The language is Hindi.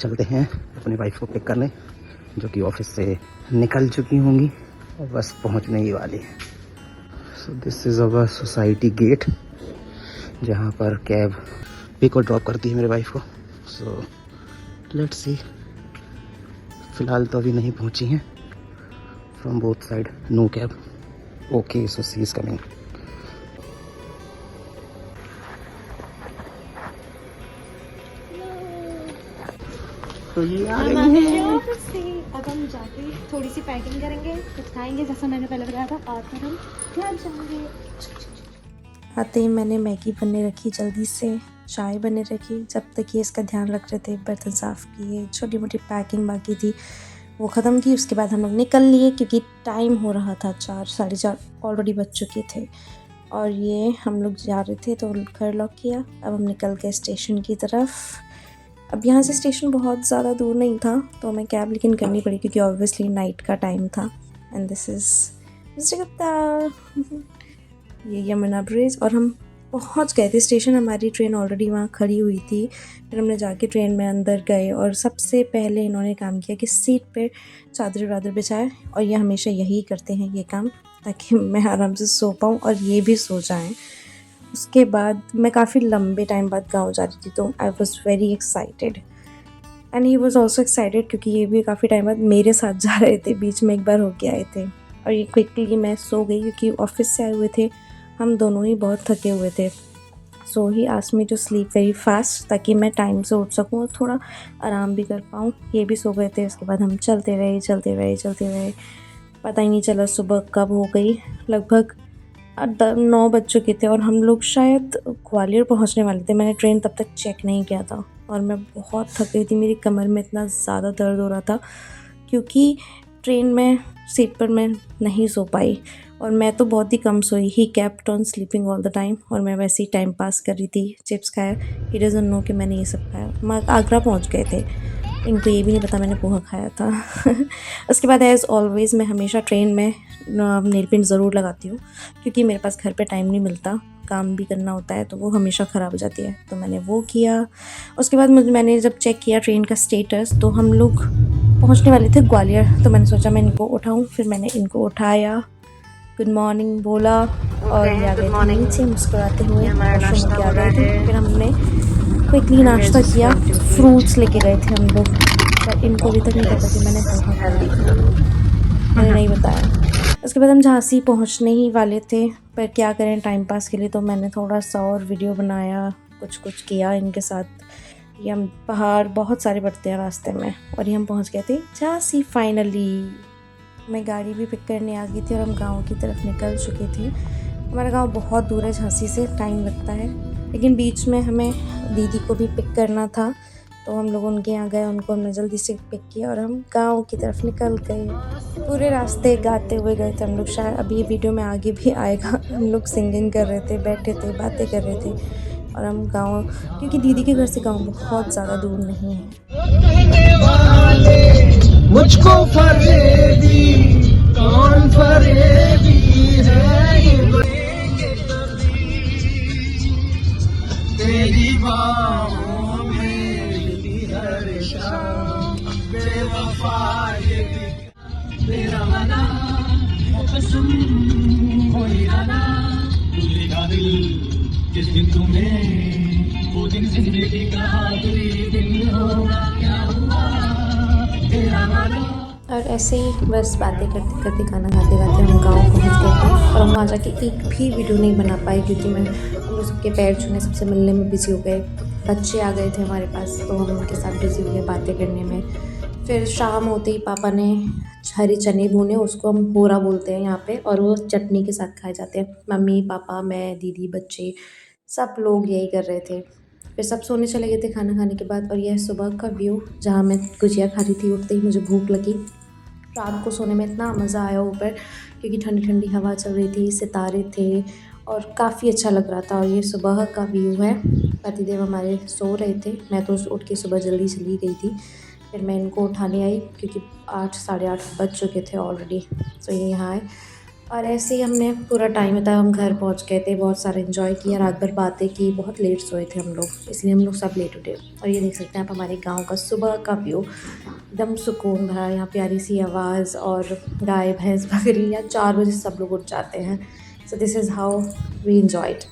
चलते हैं अपनी वाइफ को पिक करने, जो कि ऑफिस से निकल चुकी होंगी और बस पहुंचने ही वाली है। So this is our society gate, जहां पर कैब पिक और ड्रॉप करती है मेरे वाइफ को। सो लेट्स सी, फ़िलहाल तो अभी नहीं पहुंची हैं। From both side no cab. Okay, so she is coming. तो ये आ गई है। अब हम जाके थोड़ी सी पैकिंग करेंगे, कुछ खाएंगे जैसा मैंने पहले बताया था, और फिर हम घर जाएंगे। आते ही मैंने मैगी बनने रखी, जल्दी से चाय बने रखी। जब तक ये इसका ध्यान रख रहे थे, बर्तन साफ़ किए, छोटी मोटी पैकिंग बाकी थी वो ख़त्म की। उसके बाद हम लोग निकल लिए क्योंकि टाइम हो रहा था 4 साढ़े 4 ऑलरेडी बज चुके थे। और ये हम लोग जा रहे थे तो घर लॉक किया। अब हम निकल गए स्टेशन की तरफ। अब यहाँ से स्टेशन बहुत ज़्यादा दूर नहीं था, तो हमें कैब लेकिन करनी पड़ी क्योंकि ऑब्वियसली नाइट का टाइम था। एंड दिस इज़ जगत्ता, ये यमुना ब्रिज। और हम पहुँच गए थे स्टेशन, हमारी ट्रेन ऑलरेडी वहाँ खड़ी हुई थी। फिर हमने जाके ट्रेन में अंदर गए और सबसे पहले इन्होंने काम किया कि सीट पे चादर वादर बिछाए। और ये हमेशा यही करते हैं ये काम, ताकि मैं आराम से सो पाऊँ और ये भी सो जाएँ। उसके बाद मैं काफ़ी लंबे टाइम बाद गाँव जा रही थी, तो I was very excited and he was also excited, क्योंकि ये भी काफ़ी टाइम बाद मेरे साथ जा रहे थे। बीच में एक बार होके आए थे। और ये क्विकली मैं सो गई क्योंकि ऑफिस से आए हुए थे, हम दोनों ही बहुत थके हुए थे। So he asked me to sleep very fast, ताकि मैं टाइम से उठ सकूँ और थोड़ा आराम भी कर पाऊँ। ये भी सो गए थे। उसके बाद हम चलते रहे। पता ही नहीं चला सुबह कब हो गई। लगभग 9 बज चुके थे और हम लोग शायद ग्वालियर पहुंचने वाले थे। मैंने ट्रेन तब तक चेक नहीं किया था और मैं बहुत थक गई थी। मेरी कमर में इतना ज़्यादा दर्द हो रहा था क्योंकि ट्रेन में सीट पर मैं नहीं सो पाई। और मैं तो बहुत ही कम सोई। He kept on sleeping all the time और मैं वैसे ही टाइम पास कर रही थी। चिप्स खाया। ही डजंट नो कि मैंने ये सब खाया। हम आगरा पहुँच गए थे, इनको ये भी नहीं पता मैंने पोहा खाया था। उसके बाद एज़ ऑलवेज़ मैं हमेशा ट्रेन में नेल पेंट ज़रूर लगाती हूँ, क्योंकि मेरे पास घर पे टाइम नहीं मिलता, काम भी करना होता है, तो वो हमेशा ख़राब हो जाती है। तो मैंने वो किया। उसके बाद मैंने जब चेक किया ट्रेन का स्टेटस, तो हम लोग पहुँचने वाले थे ग्वालियर। तो मैंने सोचा मैं इनको उठाऊँ, फिर मैंने इनको उठाया, गुड मॉर्निंग बोला और ये आ गए थे नीचे मुस्कुराते हुए। वॉशरूम के आ गए थे। फिर हमने क्विकली नाश्ता किया। फ्रूट्स लेके गए थे हम लोग, पर इनको अभी तक नहीं पता कि मैंने पोहा खाया, मैंने नहीं बताया। उसके बाद हम झांसी पहुंचने ही वाले थे, पर क्या करें टाइम पास के लिए, तो मैंने थोड़ा सा और वीडियो बनाया, कुछ किया इनके साथ। ये हम पहाड़ बहुत सारे बढ़ते हैं रास्ते में, और ये हम पहुंच गए थे झांसी फाइनली। मैं गाड़ी भी पिक करने आ गई थी और हम गाँव की तरफ निकल चुके थे। हमारा गाँव बहुत दूर है झांसी से, टाइम लगता है, लेकिन बीच में हमें दीदी को भी पिक करना था, तो हम लोग उनके यहाँ गए। उनको हमने जल्दी से पिक किया और हम गांव की तरफ निकल गए। पूरे रास्ते गाते हुए गए थे हम लोग। शायद अभी ये वीडियो में आगे भी आएगा। हम लोग सिंगिंग कर रहे थे, बैठे थे, बातें कर रहे थे। और हम गांव, क्योंकि दीदी के घर से गांव बहुत ज़्यादा दूर नहीं है। मुझको फरेबी कौन फरेबी है, तेरी बाहों में हर शाम बेवफा तेरा मना कसम कोई ना भूलेगा दिल जिस दिन तुम्हें, वो दिन जिंदगी का आखिरी दिन होगा, क्या हुआ तेरा मना। और ऐसे ही बस बातें करते करते, खाना खाते खाते हम गाँव पहुँच गए थे। और हम वहाँ जाके एक भी वीडियो नहीं बना पाए, क्योंकि मैं हम लोग सबके पैर छूने, सबसे मिलने में बिज़ी हो गए। बच्चे आ गए थे हमारे पास, तो हम उनके साथ बिज़ी हो गए बातें करने में। फिर शाम होते ही पापा ने हरे चने भूने, उसको हम होरा बोलते हैं यहाँ पे, और वो चटनी के साथ खाए जाते हैं। मम्मी पापा मैं दीदी बच्चे सब लोग यही कर रहे थे। फिर सब सोने चले गए थे खाना खाने के बाद। और यह सुबह का व्यू, जहाँ मैं गुजिया खा रही थी, उठते ही मुझे भूख लगी। रात को सोने में इतना मज़ा आया ऊपर, क्योंकि ठंडी ठंडी हवा चल रही थी, सितारे थे और काफ़ी अच्छा लग रहा था। और ये सुबह का व्यू है। पतिदेव हमारे सो रहे थे, मैं तो उठ के सुबह जल्दी चली गई थी। फिर मैं इनको उठाने आई, क्योंकि 8 साढ़े 8 बज चुके थे ऑलरेडी। तो ये यहाँ आए और ऐसे ही हमने पूरा टाइम बताया, हम घर पहुंच गए थे, बहुत सारा एंजॉय किया, रात भर बातें की, बहुत लेट सोए थे हम लोग, इसलिए हम लोग सब लेट उठे। और ये देख सकते हैं आप हमारे गांव का सुबह का व्यू, एकदम सुकून भरा, यहाँ प्यारी सी आवाज़ और गाय भैंस बकरी, या 4 बजे सब लोग उठ जाते हैं। So this is how we enjoyed.